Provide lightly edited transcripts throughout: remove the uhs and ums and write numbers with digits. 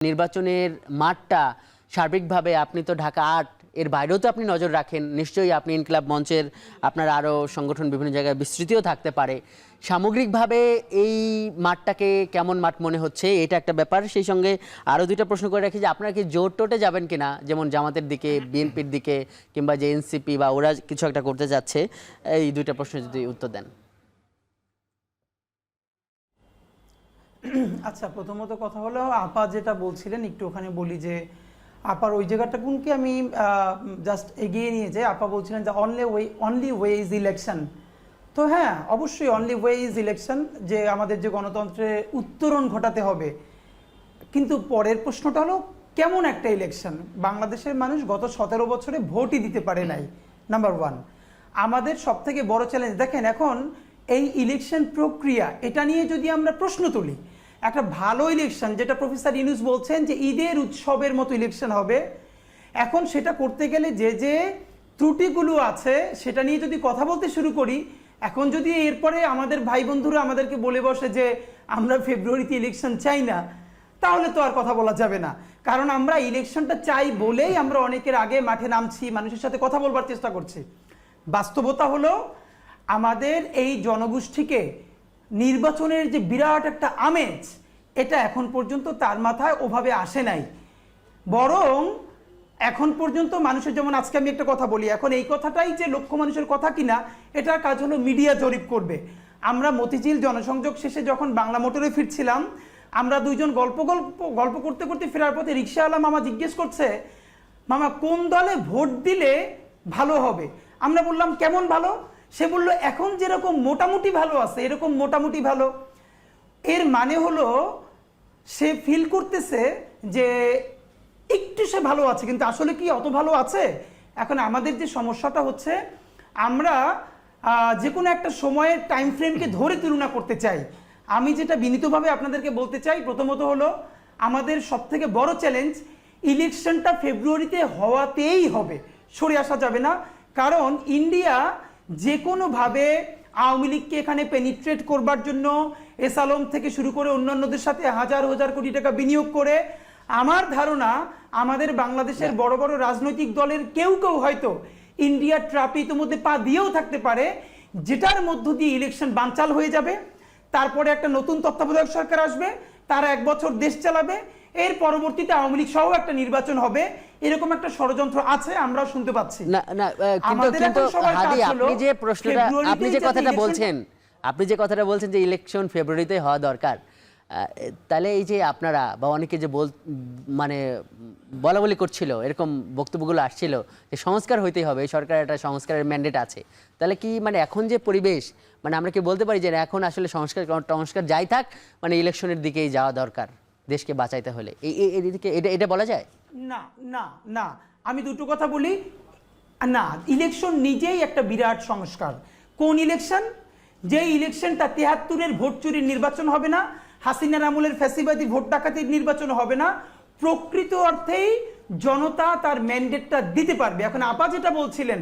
নির্বাচনের মাঠটা সার্বিকভাবে আপনি তো ঢাকা ৮ এর বাইরেও তো আপনি নজর রাখেন নিশ্চয়ই। আপনি ইনকিলাব মঞ্চের আপনার আরও সংগঠন বিভিন্ন জায়গায় বিস্তৃতিও থাকতে পারে। সামগ্রিকভাবে এই মাঠটাকে কেমন মাঠ মনে হচ্ছে, এটা একটা ব্যাপার। সেই সঙ্গে আরও দুইটা প্রশ্ন করে রাখি যে আপনারা কি জোট টোটে যাবেন কিনা, যেমন জামাতের দিকে, বিএনপির দিকে, কিংবা যে এনসিপি বা ওরা কিছু একটা করতে যাচ্ছে। এই দুইটা প্রশ্ন যদি উত্তর দেন। আচ্ছা, প্রথমত কথা হলো আপা যেটা বলছিলেন, একটু ওখানে বলি যে আপার ওই জায়গাটা কোনকে আমি জাস্ট এগিয়ে নিয়ে যাই। আপা বলছিলেন যে অনলি ওয়ে ইজ ইলেকশন। তো হ্যাঁ, অবশ্যই অনলি ওয়ে ইজ ইলেকশন, যে আমাদের যে গণতন্ত্রের উত্তরণ ঘটাতে হবে। কিন্তু পরের প্রশ্নটা হলো কেমন একটা ইলেকশন। বাংলাদেশের মানুষ গত 17 বছরে ভোটই দিতে পারে নাই, নাম্বার ওয়ান। আমাদের সব থেকে বড় চ্যালেঞ্জ দেখেন, এখন এই ইলেকশন প্রক্রিয়া, এটা নিয়ে যদি আমরা প্রশ্ন তুলি, একটা ভালো ইলেকশন যেটা প্রফেসর ইউনূস বলছেন যে ঈদের উৎসবের মতো ইলেকশন হবে, এখন সেটা করতে গেলে যে যে ত্রুটিগুলো আছে সেটা নিয়ে যদি কথা বলতে শুরু করি, এখন যদি এরপরে আমাদের ভাই বন্ধুরা আমাদেরকে বলে বসে যে আমরা ফেব্রুয়ারিতে ইলেকশন চাই না, তাহলে তো আর কথা বলা যাবে না। কারণ আমরা ইলেকশনটা চাই বলেই আমরা অনেকের আগে মাঠে নামছি, মানুষের সাথে কথা বলবার চেষ্টা করছি। বাস্তবতা হলো আমাদের এই জনগোষ্ঠীকে নির্বাচনের যে বিরাট একটা আমেজ, এটা এখন পর্যন্ত তার মাথায় ওভাবে আসে নাই। বরং এখন পর্যন্ত মানুষের, যেমন আজকে আমি একটা কথা বলি, এখন এই কথাটাই যে লক্ষ মানুষের কথা কিনা, এটার কাজ হলো মিডিয়া জরিপ করবে। আমরা মতিঝিল জনসংযোগ শেষে যখন বাংলা মোটরে ফিরছিলাম, আমরা দুইজন গল্প করতে করতে ফেরার পথে রিক্সাওয়ালা মামা জিজ্ঞেস করছে, মামা কোন দলে ভোট দিলে ভালো হবে? আমরা বললাম কেমন ভালো? সে বলল এখন যেরকম মোটামুটি ভালো আছে এরকম মোটামুটি ভালো। এর মানে হলো সে ফিল করতেছে যে একটু সে ভালো আছে, কিন্তু আসলে কি অত ভালো আছে? এখন আমাদের যে সমস্যাটা হচ্ছে, আমরা যে কোনো একটা সময়ের টাইম ফ্রেমকে ধরে তুলনা করতে চাই। আমি যেটা বিনীতভাবে আপনাদেরকে বলতে চাই, প্রথমত হলো আমাদের সব থেকে বড় চ্যালেঞ্জ, ইলেকশনটা ফেব্রুয়ারিতে হওয়াতেই হবে, সরে আসা যাবে না। কারণ ইন্ডিয়া যে কোনোভাবে আওয়ামী লীগকে এখানে পেনিট্রেট করবার জন্য এস আলম থেকে শুরু করে অন্যান্যদের সাথে হাজার হাজার কোটি টাকা বিনিয়োগ করে, আমার ধারণা আমাদের বাংলাদেশের বড় বড় রাজনৈতিক দলের কেউ কেউ হয়তো ইন্ডিয়ার ট্র্যাপে ইতিমধ্যে পা দিয়েও থাকতে পারে, যেটার মধ্য দিয়ে ইলেকশন বানচাল হয়ে যাবে। তারপরে একটা নতুন তত্ত্বাবধায়ক সরকার আসবে, তারা 1 বছর দেশ চালাবে, এর পরবর্তীতে আওয়ামী লীগ সহ একটা নির্বাচন হবে। এরকম একটা ষড়যন্ত্র আছে, আমরা শুনতে পাচ্ছি। না না, কিন্তু হাদি, আপনি যে প্রশ্নটা, আপনি যে কথাটা বলছেন যে ইলেকশন ফেব্রুয়ারিতে হওয়া দরকার, তাহলে এই যে আপনারা বা অনেকে যে মানে বলা বলি করছিল, এরকম বক্তব্যগুলো আসছিল যে সংস্কার হইতেই হবে, এই সরকারের একটা সংস্কারের ম্যান্ডেট আছে, তাহলে কি মানে এখন যে পরিবেশ, মানে আমরা কি বলতে পারি যে এখন আসলে সংস্কার যাই থাক, মানে ইলেকশনের দিকেই যাওয়া দরকার দেশকে বাঁচাইতে হলে, এটা বলা যায়? না না না, আমি দুটো কথা বলি। না, ইলেকশন নিজেই একটা বিরাট সংস্কার। কোন ইলেকশন? যে ইলেকশনটা 73-এর ভোট চুরির নির্বাচন হবে না, হাসিনার আমলের ফ্যাসিবাদী ভোট ডাকাতির নির্বাচন হবে না, প্রকৃত অর্থেই জনতা তার ম্যান্ডেটটা দিতে পারবে। এখন আপা যেটা বলছিলেন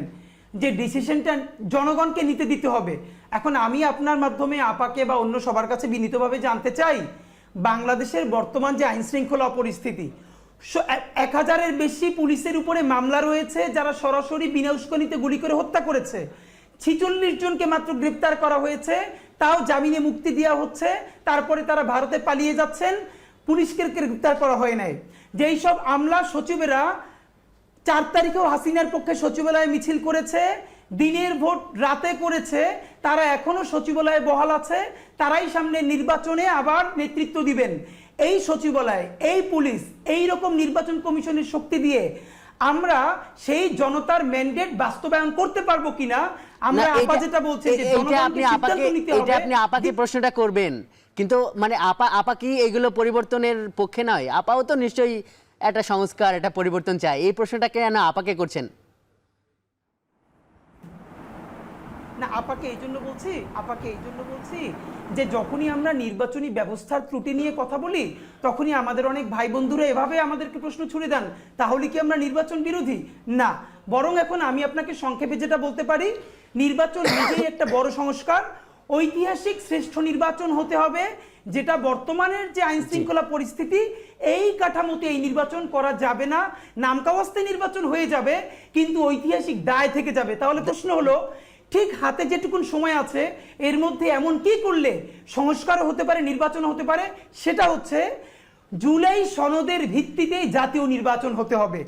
যে ডিসিশনটা জনগণকে নিতে দিতে হবে, এখন আমি আপনার মাধ্যমে আপাকে বা অন্য সবার কাছে বিনীতভাবে জানতে চাই, বাংলাদেশের বর্তমান যে আইন শৃঙ্খলা পরিস্থিতি, 1000-এর বেশি পুলিশের উপরে মামলা রয়েছে যারা সরাসরি বিনা উস্কানিতে গুলি করে হত্যা করেছে। 46 জনকে মাত্র গ্রেপ্তার করা হয়েছে, তাও জামিনে মুক্তি দেওয়া হচ্ছে, তারপরে তারা ভারতে পালিয়ে যাচ্ছেন, পুলিশকে গ্রেপ্তার করা হয় নাই। যেই সব আমলা সচিবেরা 4 তারিখেও হাসিনার পক্ষে সচিবালয়ে মিছিল করেছে, দিনের ভোট রাতে করেছে, তারা এখনো সচিবালয়ে বহাল আছে, তারাই সামনে নির্বাচনে আবার নেতৃত্ব দিবেন। এই সচিবালয়, এই পুলিশ, এই রকম নির্বাচন কমিশনের শক্তি দিয়ে আমরা সেই জনতার ম্যান্ডেট বাস্তবায়ন করতে পারবো কিনা, আমরা আপা যেটা বলছি যে জনগণকে সিদ্ধান্ত নিতে হবে। আপনি আপাকে প্রশ্নটা করবেন, কিন্তু মানে আপা কি এগুলো পরিবর্তনের পক্ষে নয়? আপাও তো নিশ্চয়ই একটা সংস্কার, একটা পরিবর্তন চায়। এই প্রশ্নটা কেন আপাকে করছেন? না, আপাকে এই জন্য বলছি যে যখনই আমরা নির্বাচনী ব্যবস্থার ত্রুটি নিয়ে কথা বলি, তখনই আমাদের অনেক ভাই বন্ধুরা এভাবে আমাদেরকে প্রশ্ন ছুড়ে দেন, তাহলে কি আমরা নির্বাচন বিরোধী? না, বরং এখন আমি আপনাকে সংক্ষেপে যেটা বলতে পারি, নির্বাচন নিজেই একটা বড় সংস্কার। ঐতিহাসিক শ্রেষ্ঠ নির্বাচন হতে হবে, যেটা বর্তমানের যে আইন শৃঙ্খলা পরিস্থিতি এই কাঠামোতে এই নির্বাচন করা যাবে না। নামকাওয়াস্তে নির্বাচন হয়ে যাবে কিন্তু ঐতিহাসিক দায় থেকে যাবে। তাহলে প্রশ্ন হলো, ঠিক হাতে যেটুকুন সময় আছে এর মধ্যে এমন কি করলে সংস্কার হতে পারে, নির্বাচন হতে পারে, সেটা হচ্ছে জুলাই সনদের ভিত্তিতেই জাতীয় নির্বাচন হতে হবে।